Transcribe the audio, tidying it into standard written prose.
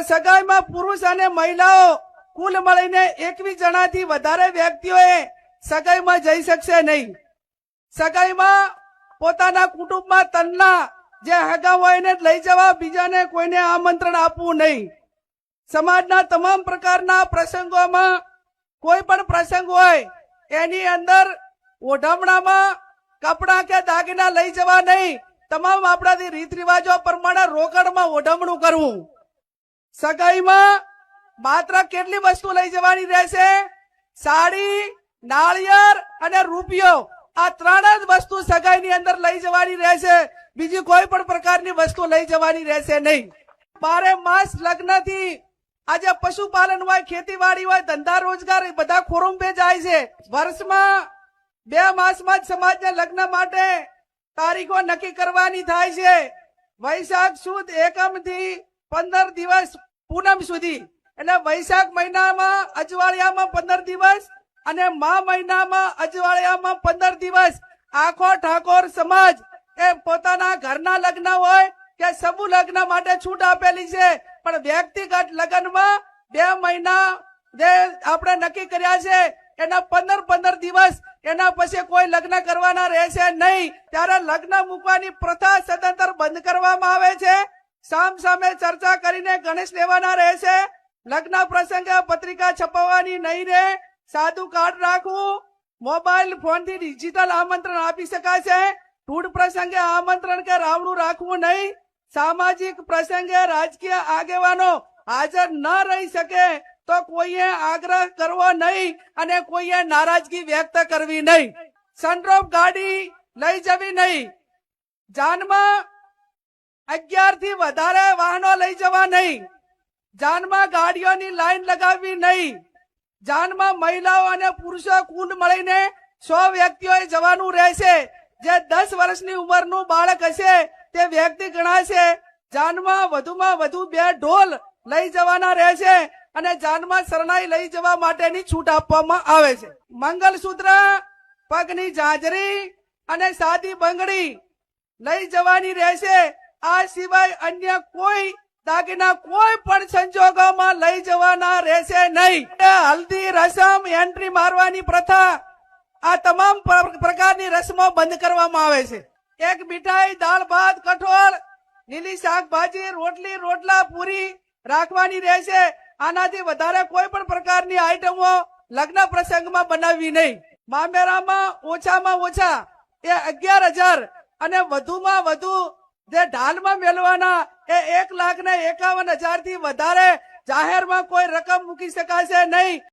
સગાઈમાં પુરુષ અને મહિલાઓ કુલ મળીને 21 જણાથી વધારે વ્યક્તિઓએ સગાઈમાં જઈ શકશે નહીં. સગાઈમાં પોતાના કુટુંબમાં તનના જે હગા હોય એને લઈ જવા, બીજાને કોઈને આમંત્રણ આપવું નહીં. સમાજના તમામ પ્રકારના પ્રસંગોમાં કોઈ પણ પ્રસંગ હોય એની અંદર ઓઢમણામાં કપડા કે દાગીના લઈ જવા નહીં. તમામ આપણાથી રીત રિવાજો પ્રમાણે રોકડમાં ઓઢમણું કરવું. સગાઈમાં માત્ર કેટલી વસ્તુ લઈ જવાની રહેશે? સાડી, નાળિયેર અને રૂપિયો. આ ત્રણ જ વસ્તુ સગાઈની અંદર લઈ જવાની રહેશે. બીજી કોઈ પણ પ્રકારની વસ્તુ લઈ જવાની રહેશે નહીં. 12 માસ લગ્નથી આજે પશુપાલન હોય, ખેતીવાડી હોય, ધંધા રોજગાર બધા ખોરંભે જાય છે. વર્ષમાં 2 માસમાં જ સમાજના લગ્ન માટે તારીખો નક્કી કરવાની થાય છે. વૈશાખ સુદ એકમ થી 15 દિવસ પૂનમ સુધી, એટલે વૈશાખ મહિનામાં અજવાળિયામાં 15 દિવસ અને મા મહિનામાં અજવાળિયામાં 15 દિવસ આખો ઠાકોર સમાજ એ પોતાના ઘરના લગ્ન હોય કે સમૂહ લગ્ન માટે છૂટ આપેલી છે. પણ વ્યક્તિગત લગ્નમાં 2 મહિના જે આપણે નક્કી કર્યા છે એના 15 દિવસ, એના પછી કોઈ લગ્ન કરવાના રહેશે નહીં. ત્યારે લગ્ન મૂકવાની પ્રથા સદંતર બંધ કરવામાં આવે છે. સામ સામે ચર્ચા કરીને ગણેશ લેવાના રહેશે. લગ્ન પ્રસંગે પત્રિકા છપાવવાની નહીં રહે. સાદું કાર્ડ રાખવું. મોબાઈલ ફોન થી ડિજિટલ આમંત્રણ આપી શકાશે. ટૂડ પ્રસંગે આમંત્રણ કે રાવણું રાખવું નહીં. સામાજિક પ્રસંગે રાજકીય આગેવાનો હાજર ન રહી શકે તો કોઈએ આગ્રહ કરવો નહીં અને કોઈએ નારાજગી વ્યક્ત કરવી નહીં. સનરૂફ ગાડી લઈ જવી નહીં. જાનમાં 11 થી વધારે વાહનો લઈ જવા નહીં. જાનમાં ગાડીઓની લાઈન લગાવવી નહીં. જાનમાં મહિલાઓ અને પુરુષો કુલ મળીને 100 વ્યક્તિઓએ જવાનું રહેશે. જે 10 વર્ષની ઉંમરનું બાળક હશે તે વ્યક્તિ ગણાશે. જાનમાં વધુમાં વધુ 2 ઢોલ લઈ જવાના રહેશે અને જાનમાં શરણાઈ લઈ જવા માટેની છૂટ આપવામાં આવે છે. મંગલસૂત્ર, પગની ઝાંઝરી અને સાદી બંગડી લઈ જવાની રહેશે. આ સિવાય અન્ય કોઈ દાગીના કોઈ પણ સંજોગોમાં લઈ જવાના રહેશે નહીં. હલ્દી રસમ, એન્ટ્રી મારવાની પ્રથા, આ તમામ પ્રકારની રસમો બંધ કરવામાં આવે છે. એક મીઠાઈ, દાળ ભાત, કઠોળ, લીલી શાકભાજી, રોટલી, રોટલા, પૂરી રાખવાની રહેશે. આનાથી વધારે કોઈ પણ પ્રકારની આઈટમો લગ્ન પ્રસંગમાં બનાવવી નહીં. મામેરામાં ઓછામાં ઓછા એ 11,000 અને વધુમાં વધુ જે ઢાલમાં મેળવાના એ 1,51,000 થી વધારે જાહેરમાં કોઈ રકમ મૂકી શકાશે નહીં.